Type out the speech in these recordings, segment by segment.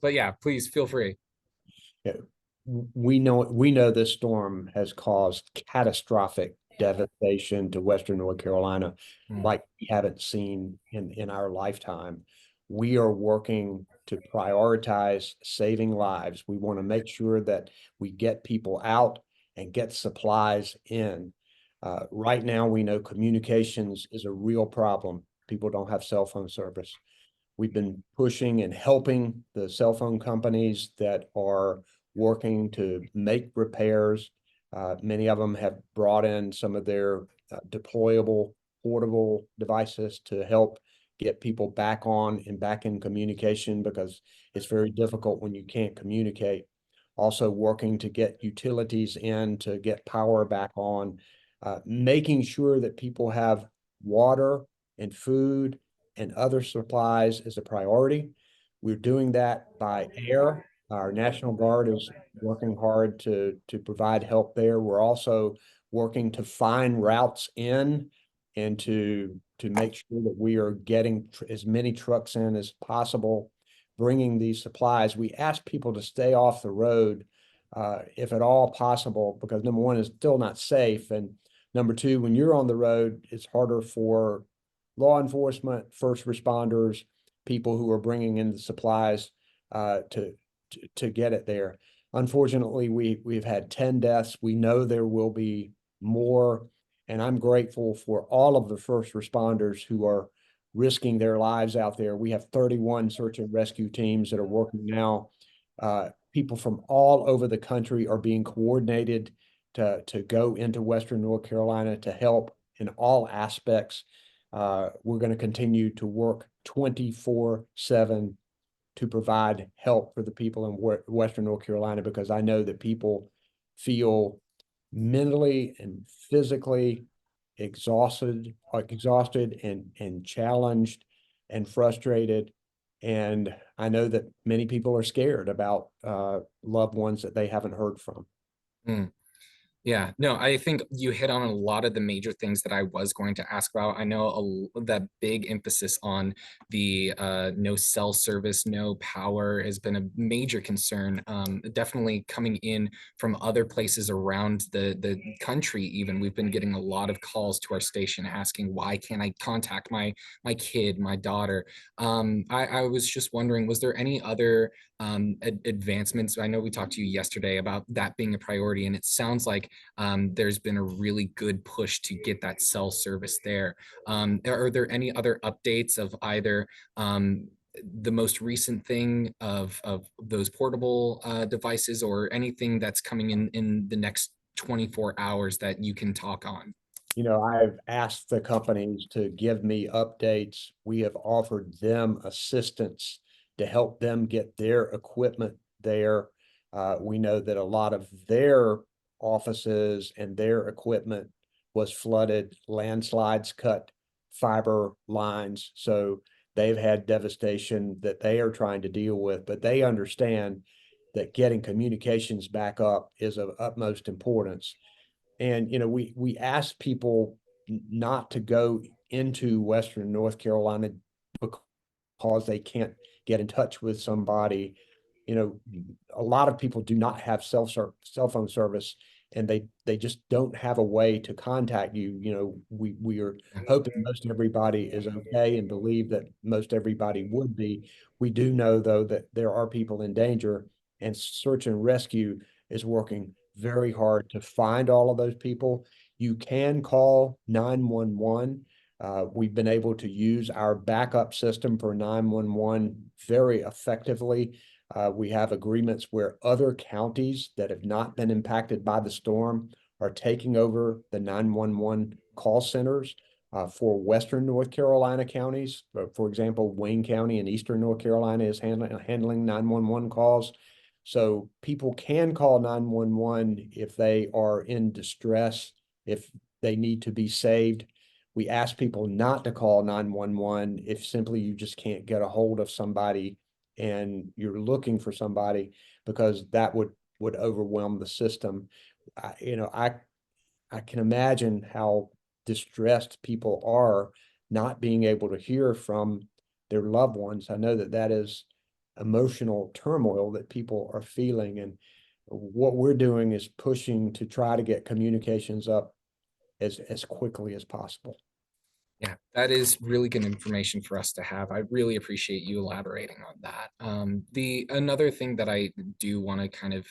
But yeah, please feel free. Yeah, we know this storm has caused catastrophic devastation to Western North Carolina Mm. like we haven't seen in our lifetime. We are working to prioritize saving lives. We want to make sure that we get people out and get supplies in. Right now, we know communications is a real problem. People don't have cell phone service. We've been pushing and helping the cell phone companies that are working to make repairs. Many of them have brought in some of their deployable portable devices to help get people back on and back in communication because it's very difficult when you can't communicate. Also working to get utilities in to get power back on, making sure that people have water and food and other supplies is a priority. We're doing that by air. Our National Guard is working hard to provide help there. We're also working to find routes in and to make sure that we are getting as many trucks in as possible, bringing these supplies. We ask people to stay off the road if at all possible, because number one, is still not safe. And number two, when you're on the road, it's harder for law enforcement, first responders, people who are bringing in the supplies to get it there. Unfortunately, we've had 10 deaths. We know there will be more, and I'm grateful for all of the first responders who are risking their lives out there. We have 31 search and rescue teams that are working now. People from all over the country are being coordinated to go into Western North Carolina to help in all aspects. We're going to continue to work 24/7 to provide help for the people in Western North Carolina, because I know that people feel mentally and physically exhausted and challenged and frustrated. And I know that many people are scared about loved ones that they haven't heard from. Mm. Yeah, no, I think you hit on a lot of the major things that I was going to ask about. I know that big emphasis on the no cell service, no power has been a major concern. Definitely coming in from other places around the country. Even we've been getting a lot of calls to our station asking why can't I contact my kid, my daughter. I was just wondering, was there any other advancements? I know we talked to you yesterday about that being a priority, and it sounds like there's been a really good push to get that cell service there. Are there any other updates of either the most recent thing of those portable devices, or anything that's coming in the next 24 hours that you can talk on? I've asked the companies to give me updates. We have offered them assistance to help them get their equipment there. We know that a lot of their offices and their equipment was flooded, landslides cut fiber lines. So they've had devastation that they are trying to deal with, but they understand that getting communications back up is of utmost importance. And we ask people not to go into Western North Carolina because they can't get in touch with somebody. A lot of people do not have cell phone service, and they just don't have a way to contact you. We are hoping most everybody is okay and believe that most everybody would be. We do know, though, that there are people in danger, and search and rescue is working very hard to find all of those people. You can call 911. We've been able to use our backup system for 911 very effectively. We have agreements where other counties that have not been impacted by the storm are taking over the 911 call centers for Western North Carolina counties. For example, Wayne County in Eastern North Carolina is handling 911 calls. So people can call 911 if they are in distress, if they need to be saved. We ask people not to call 911 if simply you just can't get a hold of somebody and you're looking for somebody, because that would overwhelm the system. I can imagine how distressed people are not being able to hear from their loved ones. I know that that is emotional turmoil that people are feeling. And what we're doing is pushing to try to get communications up as quickly as possible. Yeah, that is really good information for us to have. I really appreciate you elaborating on that. The another thing that I do want to kind of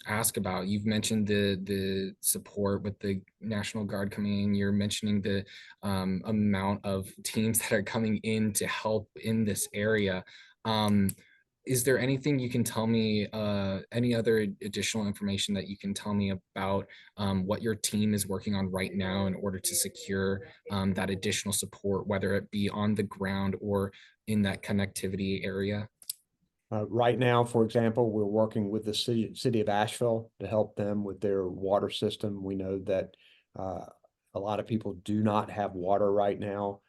ask about, you've mentioned the support with the National Guard coming in. You're mentioning the amount of teams that are coming in to help in this area. Um, is there anything you can tell me, any other additional information that you can tell me about what your team is working on right now in order to secure that additional support, whether it be on the ground or in that connectivity area? Right now, for example, we're working with the city of Asheville to help them with their water system. We know that uh, a lot of people do not have water right now.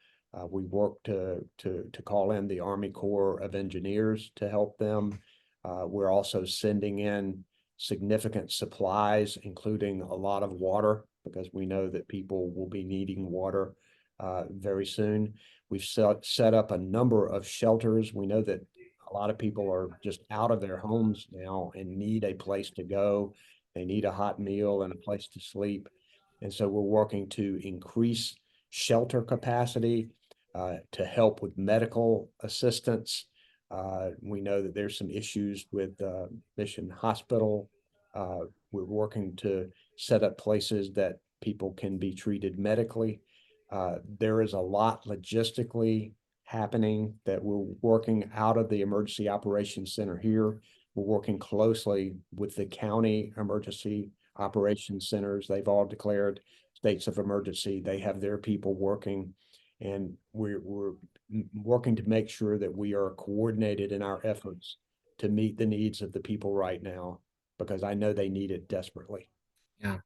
We work to call in the Army Corps of Engineers to help them. We're also sending in significant supplies, including a lot of water, because we know that people will be needing water very soon. We've set up a number of shelters. We know that a lot of people are just out of their homes now and need a place to go. They need a hot meal and a place to sleep. And so we're working to increase shelter capacity to help with medical assistance. We know that there's some issues with Mission Hospital. We're working to set up places that people can be treated medically. There is a lot logistically happening that we're working out of the Emergency Operations Center here. We're working closely with the county emergency operations centers. They've all declared states of emergency. They have their people working, and we're working to make sure that we are coordinated in our efforts to meet the needs of the people right now, because I know they need it desperately. Yeah.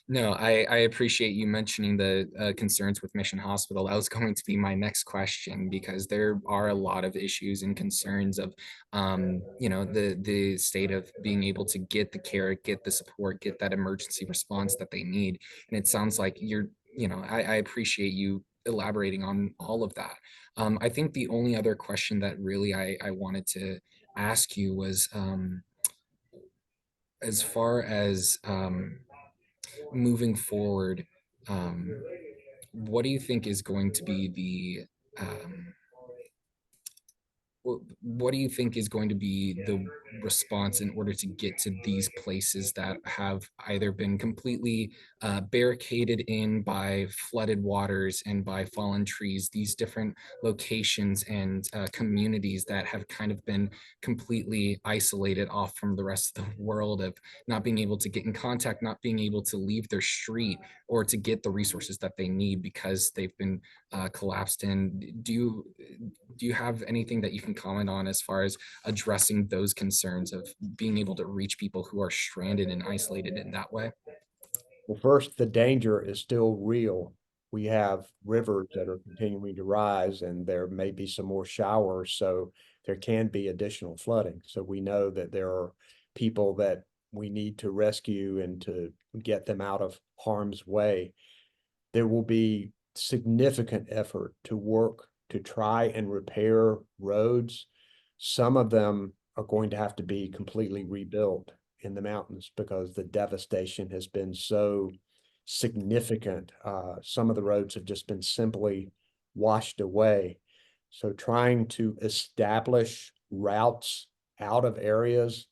No, I appreciate you mentioning the concerns with Mission Hospital. That was going to be my next question because there are a lot of issues and concerns of, the state of being able to get the care, get the support, get that emergency response that they need. And it sounds like I appreciate you elaborating on all of that. I think the only other question that really I wanted to ask you was as far as moving forward, um, what do you think is going to be what do you think is going to be the response in order to get to these places that have either been completely barricaded in by flooded waters and by fallen trees, these different locations and communities that have kind of been completely isolated off from the rest of the world, of not being able to get in contact, not being able to leave their street or to get the resources that they need because they've been collapsed in? Do you have anything that you can comment on as far as addressing those concerns of being able to reach people who are stranded and isolated in that way? Well, first, the danger is still real. We have rivers that are continuing to rise, and there may be some more showers, so there can be additional flooding. So we know that there are people that we need to rescue and to get them out of harm's way. There will be significant effort to work to try and repair roads. Some of them are going to have to be completely rebuilt in the mountains because the devastation has been so significant. Some of the roads have just been simply washed away. So trying to establish routes out of areas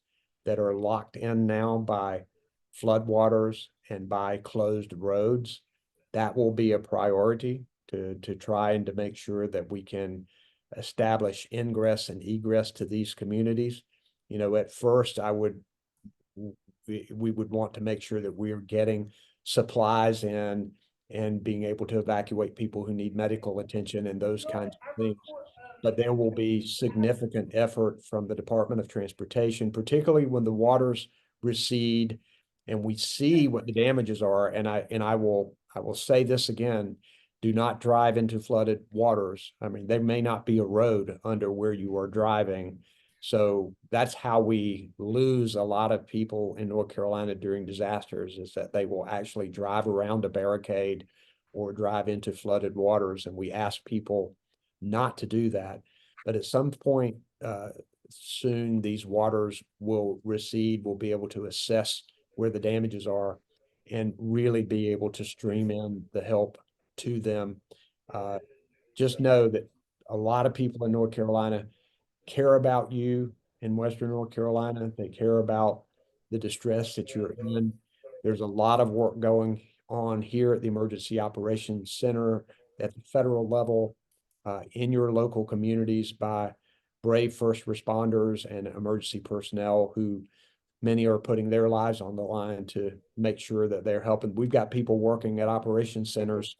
that are locked in now by floodwaters and by closed roads, that will be a priority to try and to make sure that we can establish ingress and egress to these communities. At first we would want to make sure that we are getting supplies in and being able to evacuate people who need medical attention and those kinds of things. But there will be significant effort from the Department of Transportation, particularly when the waters recede and we see what the damages are. And I will say this again: do not drive into flooded waters. I mean, there may not be a road under where you are driving. So that's how we lose a lot of people in North Carolina during disasters, is that they will actually drive around a barricade or drive into flooded waters. And we ask people not to do that. But at some point, soon these waters will recede, we'll be able to assess where the damages are and really be able to stream in the help to them. Just know that a lot of people in North Carolina care about you in Western North Carolina. They care about the distress that you're in. There's a lot of work going on here at the Emergency Operations Center at the federal level, in your local communities by brave first responders and emergency personnel who many are putting their lives on the line to make sure that they're helping. We've got people working at operations centers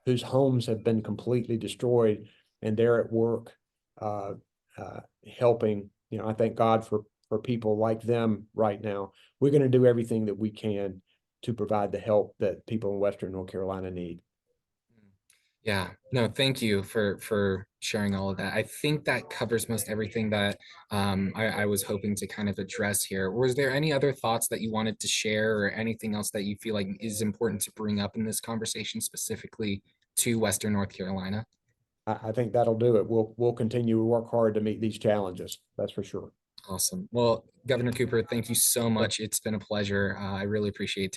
whose homes have been completely destroyed and they're at work uh, helping. You know, I thank God for people like them right now. We're going to do everything that we can to provide the help that people in Western North Carolina need. Yeah, no, thank you for sharing all of that. I think that covers most everything that I was hoping to kind of address here. Was there any other thoughts that you wanted to share or anything else that you feel like is important to bring up in this conversation specifically to Western North Carolina? I think that'll do it. We'll continue to work hard to meet these challenges. That's for sure. Awesome. Well, Governor Cooper, thank you so much. It's been a pleasure. I really appreciate